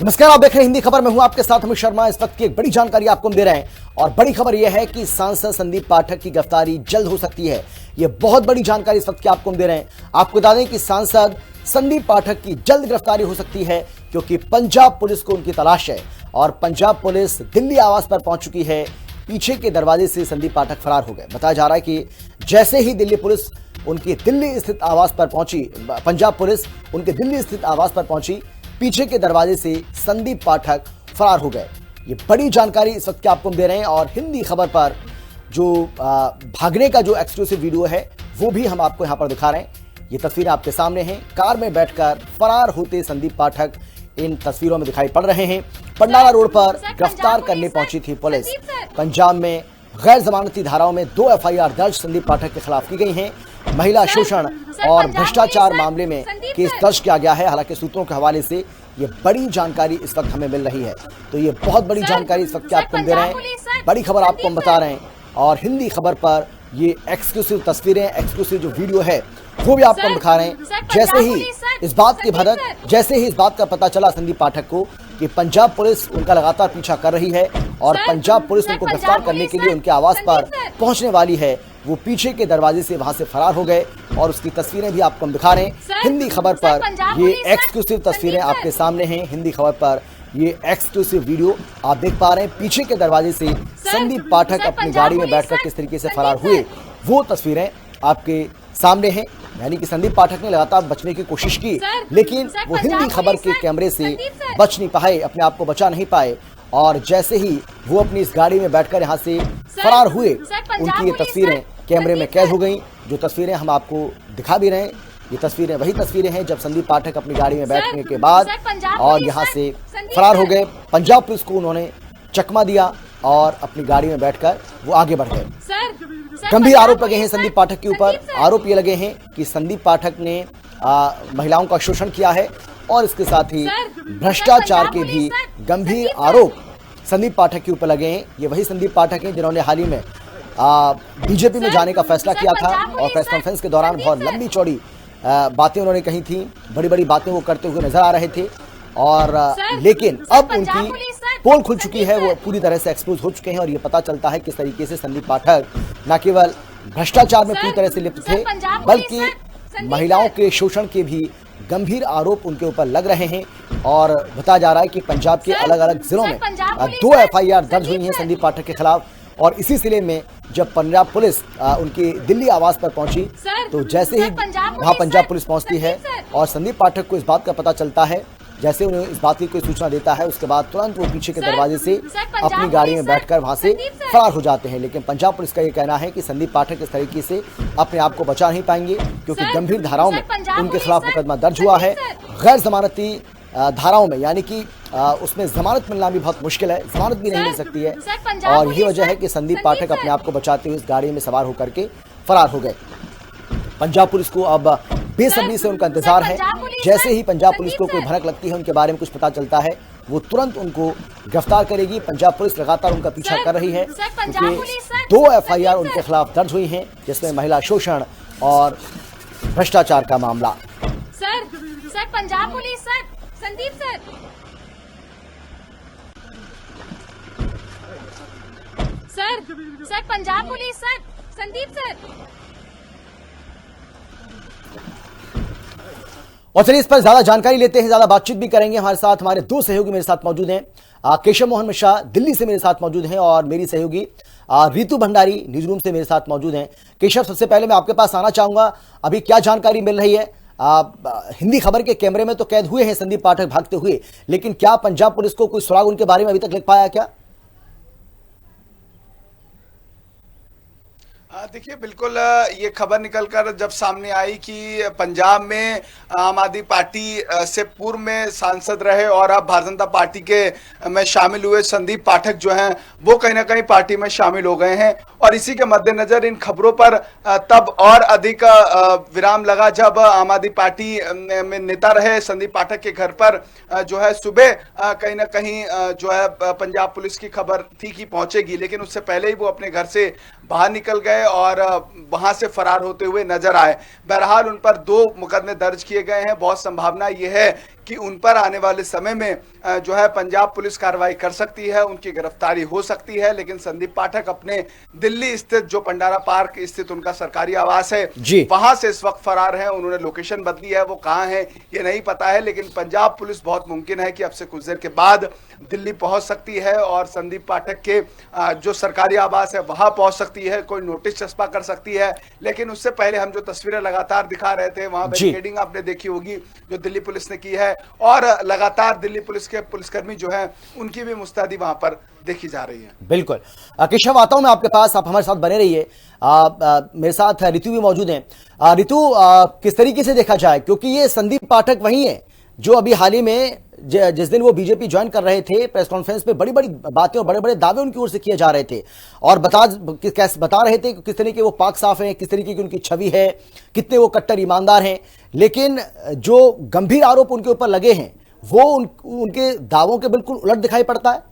नमस्कार, आप देख रहे हैं हिंदी खबर में हूं आपके साथ अमित शर्मा। इस वक्त की एक बड़ी जानकारी आपको हम दे रहे हैं और बड़ी खबर यह है कि सांसद संदीप पाठक की गिरफ्तारी जल्द हो सकती है। यह बहुत बड़ी जानकारी इस वक्त की आपको हम दे रहे हैं। आपको बता दें कि सांसद संदीप पाठक की जल्द गिरफ्तारी हो सकती है क्योंकि पंजाब पुलिस को उनकी तलाश है और पंजाब पुलिस दिल्ली आवास पर पहुंच चुकी है। पीछे के दरवाजे से संदीप पाठक फरार हो गए। बताया जा रहा है कि जैसे ही दिल्ली पुलिस उनकी दिल्ली स्थित आवास पर पहुंची, पंजाब पुलिस उनके दिल्ली स्थित आवास पर पहुंची, पीछे के दरवाजे से संदीप पाठक फरार हो गए। ये बड़ी जानकारी इस वक्त आपको हम दे रहे हैं और हिंदी खबर पर जो भागने का जो एक्सक्लूसिव वीडियो है वो भी हम आपको यहां पर दिखा रहे हैं। ये तस्वीरें आपके सामने हैं। कार में बैठकर फरार होते संदीप पाठक इन तस्वीरों में दिखाई पड़ रहे हैं। पंडाला रोड पर गिरफ्तार करने पहुंची थी पुलिस। पंजाब में गैर जमानती धाराओं में 2 एफआईआर दर्ज संदीप पाठक के खिलाफ की गई हैं। महिला शोषण और भ्रष्टाचार मामले में केस दर्ज किया गया है। हालांकि सूत्रों के हवाले से ये बड़ी जानकारी इस वक्त हमें मिल रही है। तो ये बहुत बड़ी जानकारी इस वक्त आपको दे रहे हैं, बड़ी खबर आपको हम बता रहे हैं और हिंदी खबर पर ये एक्सक्लूसिव तस्वीरें, एक्सक्लूसिव जो वीडियो है वो भी आपको हम दिखा रहे हैं। जैसे ही इस बात का पता चला संदीप पाठक को कि पंजाब पुलिस उनका लगातार पीछा कर रही है और पंजाब पुलिस उनको गिरफ्तार करने के लिए उनके आवास पर पहुंचने वाली है, वो पीछे के दरवाजे से वहां से फरार हो गए और उसकी तस्वीरें भी आपको हम दिखा रहे हैं। हिंदी खबर पर ये एक्सक्लूसिव तस्वीरें आपके सामने हैं। हिंदी खबर पर ये एक्सक्लूसिव वीडियो आप देख पा रहे हैं। पीछे के दरवाजे से संदीप पाठक अपनी गाड़ी में बैठकर किस तरीके से फरार हुए वो तस्वीरें आपके सामने हैं। यानी कि संदीप पाठक ने लगातार बचने की कोशिश की लेकिन वो हिंदी खबर के कैमरे से बच नहीं पाए, अपने आप को बचा नहीं पाए और जैसे ही वो अपनी इस गाड़ी में बैठकर यहाँ से फरार हुए उनकी ये तस्वीरें कैमरे में कैद हो गई। जो तस्वीरें हम आपको दिखा भी रहे हैं, ये तस्वीरें वही तस्वीरें हैं जब संदीप पाठक अपनी गाड़ी में बैठने के बाद और यहाँ से फरार हो गए। पंजाब पुलिस को उन्होंने चकमा दिया और अपनी गाड़ी में बैठकर वो आगे बढ़ गए। गंभीर आरोप लगे हैं संदीप पाठक के ऊपर। आरोप ये लगे हैं कि संदीप पाठक ने महिलाओं का शोषण किया है और इसके साथ ही भ्रष्टाचार के भी गंभीर आरोप संदीप पाठक के ऊपर लगे हैं। ये वही संदीप पाठक हैं जिन्होंने हाल ही में बीजेपी में जाने का फैसला किया था और प्रेस कॉन्फ्रेंस के दौरान बहुत लंबी चौड़ी बातें उन्होंने कही थी, बड़ी बड़ी बातें वो करते हुए नजर आ रहे थे और लेकिन अब उनकी पोल खुल चुकी है, वो पूरी तरह से एक्सपोज हो चुके हैं और ये पता चलता है किस तरीके से संदीप पाठक न केवल भ्रष्टाचार में पूरी तरह से लिप्त थे बल्कि महिलाओं के शोषण के भी गंभीर आरोप उनके ऊपर लग रहे हैं। और बताया जा रहा है कि पंजाब के अलग अलग जिलों में 2 एफआईआर दर्ज हुई हैं संदीप पाठक के खिलाफ और इसी सिलसिले में जब पंजाब पुलिस उनकी दिल्ली आवास पर पहुंची तो जैसे ही वहां पंजाब पुलिस पहुंचती है और संदीप पाठक को इस बात का पता चलता है, जैसे उन्हें इस बात की कोई सूचना देता है उसके बाद तुरंत वो पीछे के दरवाजे से अपनी गाड़ी में बैठकर वहां से फरार हो जाते हैं। लेकिन पंजाब पुलिस का ये कहना है कि संदीप पाठक इस तरीके से अपने आप को बचा नहीं पाएंगे क्योंकि गंभीर धाराओं में उनके खिलाफ मुकदमा दर्ज हुआ है। गैर जमानती धाराओं में यानी कि उसमें जमानत मिलना भी बहुत मुश्किल है, जमानत भी नहीं मिल सकती है और यही वजह है कि संदीप पाठक अपने आप को बचाते हुए इस गाड़ी में सवार होकर के फरार हो गए। पंजाब पुलिस को अब बेसब्री से उनका इंतजार है। जैसे ही पंजाब पुलिस को कोई भनक लगती है, उनके बारे में कुछ पता चलता है, वो तुरंत उनको गिरफ्तार करेगी। पंजाब पुलिस लगातार उनका पीछा कर रही है क्योंकि 2 एफआईआर उनके खिलाफ दर्ज हुई हैं जिसमें महिला शोषण और भ्रष्टाचार का मामला। Sir Punjab police sir, Sandeep sir Punjab police sir, Sandeep sir. और चलिए इस पर ज्यादा जानकारी लेते हैं, ज्यादा बातचीत भी करेंगे। हमारे साथ हमारे 2 सहयोगी मेरे साथ मौजूद हैं। केशव मोहन मिश्रा दिल्ली से मेरे साथ मौजूद हैं और मेरी सहयोगी रितु भंडारी न्यूज रूम से मेरे साथ मौजूद हैं। केशव, सबसे पहले मैं आपके पास आना चाहूंगा, अभी क्या जानकारी मिल रही है? हिंदी खबर के कैमरे में तो कैद हुए हैं संदीप पाठक भागते हुए, लेकिन क्या पंजाब पुलिस को कोई सुराग उनके बारे में अभी तक लग पाया क्या? देखिए, बिल्कुल ये खबर निकलकर जब सामने आई कि पंजाब में आम आदमी पार्टी से पूर्व में सांसद रहे और अब भारतीय जनता पार्टी के में शामिल हुए संदीप पाठक जो हैं वो कहीं ना कहीं पार्टी में शामिल हो गए हैं और इसी के मद्देनजर इन खबरों पर तब और अधिक विराम लगा जब आम आदमी पार्टी में नेता रहे संदीप पाठक के घर पर जो है सुबह कहीं ना कहीं जो है पंजाब पुलिस की खबर थी कि पहुंचेगी, लेकिन उससे पहले ही वो अपने घर से बाहर निकल गए और वहां से फरार होते हुए नजर आए। बहरहाल उन पर 2 मुकदमे दर्ज किए गए हैं। बहुत संभावना यह है कि उन पर आने वाले समय में जो है पंजाब पुलिस कार्रवाई कर सकती है, उनकी गिरफ्तारी हो सकती है। लेकिन संदीप पाठक अपने दिल्ली स्थित जो पंडारा पार्क स्थित उनका सरकारी आवास है वहां से इस वक्त फरार है। उन्होंने लोकेशन बदली है, वो कहां है ये नहीं पता है, लेकिन पंजाब पुलिस बहुत मुमकिन है कि अब से कुछ देर के बाद दिल्ली पहुंच सकती है और संदीप पाठक के जो सरकारी आवास है वहां पहुंच सकती है, कोई नोटिस चस्पा कर सकती है। लेकिन उससे पहले हम जो तस्वीरें लगातार दिखा रहे थे, वहां बैरिकेडिंग आपने देखी होगी जो दिल्ली पुलिस ने की है, और लगातार दिल्ली पुलिस के पुलिसकर्मी जो है उनकी भी मुस्तैदी वहां पर देखी जा रही है। बिल्कुल केशव, आता हूं मैं आपके पास, आप हमारे साथ बने रहिए। मेरे साथ ऋतु भी मौजूद हैं। ऋतु, किस तरीके से देखा जाए, क्योंकि ये संदीप पाठक वही है जो अभी हाल ही में जिस दिन वो बीजेपी ज्वाइन कर रहे थे, प्रेस कॉन्फ्रेंस में बड़ी बड़ी बातें और बड़े बड़े दावे उनकी ओर से किए जा रहे थे और बता रहे थे कि किस तरीके के वो पाक साफ हैं, किस तरीके की उनकी छवि है, कितने वो कट्टर ईमानदार हैं। लेकिन जो गंभीर आरोप उनके ऊपर लगे हैं वो उनके दावों के बिल्कुल उलट दिखाई पड़ता है।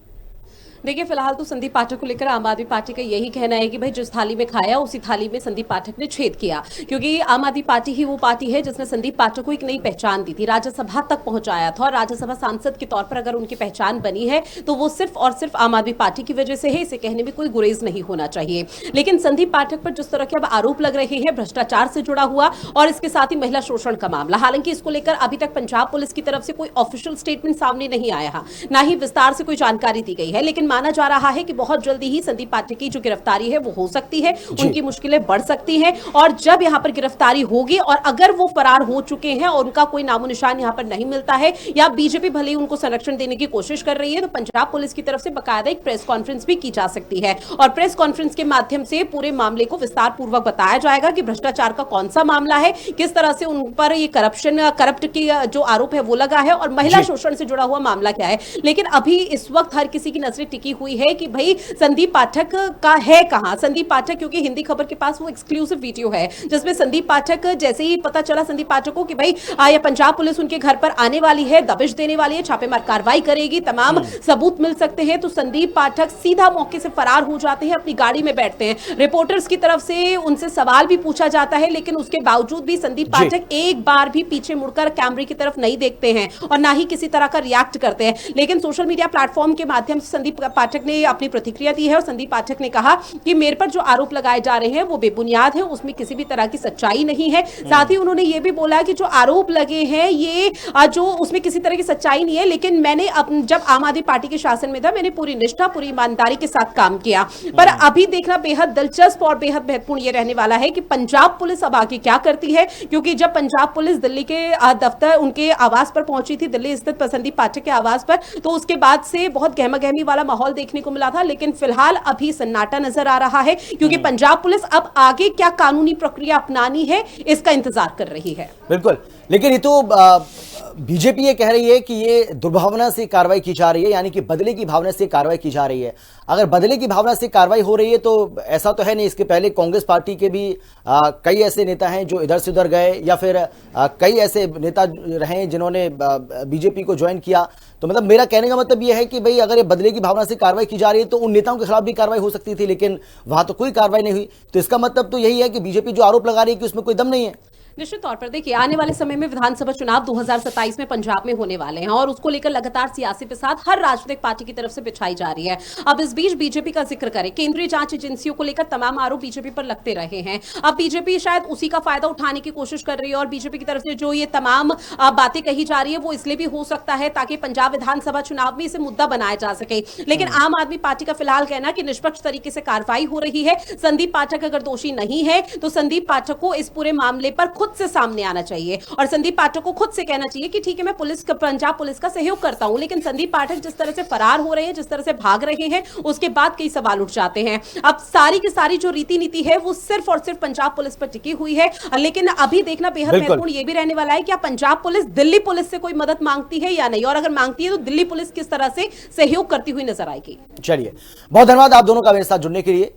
देखिए, फिलहाल तो संदीप पाठक को लेकर आम आदमी पार्टी का यही कहना है कि भाई जिस थाली में खाया उसी थाली में संदीप पाठक ने छेद किया, क्योंकि आम आदमी पार्टी ही वो पार्टी है जिसने संदीप पाठक को एक नई पहचान दी थी, राज्यसभा तक पहुंचाया था और राज्यसभा सांसद के तौर पर अगर उनकी पहचान बनी है तो वो सिर्फ और सिर्फ आम आदमी पार्टी की वजह से है। इसे कहने में कोई गुरेज नहीं होना चाहिए। लेकिन संदीप पाठक पर जिस तरह के अब आरोप लग रहे हैं भ्रष्टाचार से जुड़ा हुआ और इसके साथ ही महिला शोषण का मामला, हालांकि इसको लेकर अभी तक पंजाब पुलिस की तरफ से कोई ऑफिशियल स्टेटमेंट सामने नहीं आया, ना ही विस्तार से कोई जानकारी दी गई है। लेकिन माना जा रहा है कि बहुत जल्दी ही संदीप पाठक की जो गिरफ्तारी है वो हो सकती है, उनकी मुश्किलें बढ़ सकती हैं और जब यहां पर गिरफ्तारी होगी और अगर वो फरार हो चुके हैं और उनका कोई नामो निशान यहां पर नहीं मिलता है या बीजेपी भले ही उनको संरक्षण देने की कोशिश कर रही है, तो पंजाब पुलिस की तरफ से बकायदा एक प्रेस कॉन्फ्रेंस भी की जा सकती है और प्रेस कॉन्फ्रेंस के माध्यम से पूरे मामले को विस्तार पूर्वक बताया जाएगा कि भ्रष्टाचार का कौन सा मामला है, किस तरह से उन पर ये करप्ट की जो आरोप है वो लगा है और महिला शोषण से जुड़ा हुआ मामला क्या है। लेकिन अभी इस वक्त हर किसी की नजरें टिकी हुई है कि भाई संदीप पाठक का है कहां संदीप पाठक, क्योंकि हिंदी खबर के पास वो एक्सक्लूसिव वीडियो है जिसमें संदीप पाठक, जैसे ही पता चला संदीप पाठक को कि भाई ये पंजाब पुलिस उनके घर पर आने वाली है, दबिश देने वाली है, छापेमार कार्रवाई करेगी, तमाम सबूत मिल सकते हैं, तो संदीप पाठक सीधा मौके से फरार हो जाते हैं, अपनी गाड़ी में बैठते हैं। रिपोर्टर्स की तरफ से उनसे सवाल भी पूछा जाता है, लेकिन उसके बावजूद भी संदीप पाठक एक बार भी पीछे मुड़कर कैमरे की तरफ नहीं देखते हैं और ना ही किसी तरह का रिएक्ट करते हैं। लेकिन सोशल मीडिया प्लेटफॉर्म के माध्यम से संदीप पाठक ने अपनी प्रतिक्रिया दी है और संदीप पाठक ने कहा कि मेरे पर जो आरोप लगाए जा रहे हैं वो बेबुनियाद है, उसमें किसी भी तरह की सच्चाई नहीं है। साथ ही उन्होंने ये भी बोला कि जो आरोप लगे हैं ये जो उसमें किसी तरह की सच्चाई नहीं है, लेकिन मैंने जब आम आदमी पार्टी के शासन में था मैंने पूरी निष्ठा पूरी ईमानदारी के साथ काम किया। पर अभी देखना बेहद दिलचस्प और बेहद महत्वपूर्ण ये रहने वाला है कि पंजाब पुलिस अब आगे क्या करती है, क्योंकि जब पंजाब पुलिस दिल्ली के दफ्तर उनके आवास पर पहुंची थी, दिल्ली स्थित संदीप पाठक के आवास पर, तो उसके बाद से बहुत गहमा गहमी वाला माहौल देखने को मिला था। लेकिन फिलहाल अभी सन्नाटा नजर आ रहा है क्योंकि पंजाब पुलिस अब आगे क्या कानूनी प्रक्रिया अपनानी है इसका इंतजार कर रही है। बिल्कुल, लेकिन ये तो बीजेपी ये कह रही है कि ये दुर्भावना से कार्रवाई की जा रही है, यानी कि बदले की भावना से कार्रवाई की जा रही है। अगर बदले की भावना से कार्रवाई हो रही है तो ऐसा तो है नहीं, इसके पहले कांग्रेस पार्टी के भी कई ऐसे नेता हैं जो इधर से उधर गए या फिर कई ऐसे नेता रहे जिन्होंने बीजेपी को ज्वाइन किया। तो मतलब मेरा कहने का मतलब यह है कि भाई अगर ये बदले की भावना से कार्रवाई की जा रही है तो उन नेताओं के खिलाफ भी कार्रवाई हो सकती थी, लेकिन वहां तो कोई कार्रवाई नहीं हुई। तो इसका मतलब तो यही है कि बीजेपी जो आरोप लगा रही है कि उसमें कोई दम नहीं है। निश्चित तौर पर देखिए, आने वाले समय में विधानसभा चुनाव 2027 में पंजाब में होने वाले हैं और उसको लेकर लगातार सियासी प्रसाद हर राजनीतिक पार्टी की तरफ से बिछाई जा रही है। अब इस बीच बीजेपी का जिक्र करें, केंद्रीय जांच एजेंसियों को लेकर तमाम आरोप बीजेपी पर लगते रहे हैं। अब बीजेपी शायद उसी का फायदा उठाने की कोशिश कर रही है और बीजेपी की तरफ से जो ये तमाम बातें कही जा रही है वो इसलिए भी हो सकता है ताकि पंजाब विधानसभा चुनाव में इसे मुद्दा बनाया जा सके। लेकिन आम आदमी पार्टी का फिलहाल कहना कि निष्पक्ष तरीके से कार्रवाई हो रही है। संदीप पाठक अगर दोषी नहीं है तो संदीप पाठक को इस पूरे मामले पर खुद से सामने आना चाहिए और संदीप पाठक को खुद से कहना चाहिए कि ठीक है मैं पंजाब पुलिस का सहयोग करता हूं, लेकिन संदीप पाठक जिस तरह से फरार हो रहे हैं, जिस तरह से भाग रहे हैं, उसके बाद कई सवाल उठ जाते हैं। अब सारी की सारी जो रीति नीति है वो सिर्फ और सिर्फ पंजाब पुलिस पर टिकी हुई है। लेकिन अभी देखना बेहद महत्वपूर्ण यह भी रहने वाला है कि पंजाब पुलिस दिल्ली पुलिस से कोई मदद मांगती है या नहीं, और अगर मांगती है तो दिल्ली पुलिस किस तरह से सहयोग करती हुई नजर आएगी। चलिए, बहुत धन्यवाद आप दोनों का मेरे साथ जुड़ने के लिए।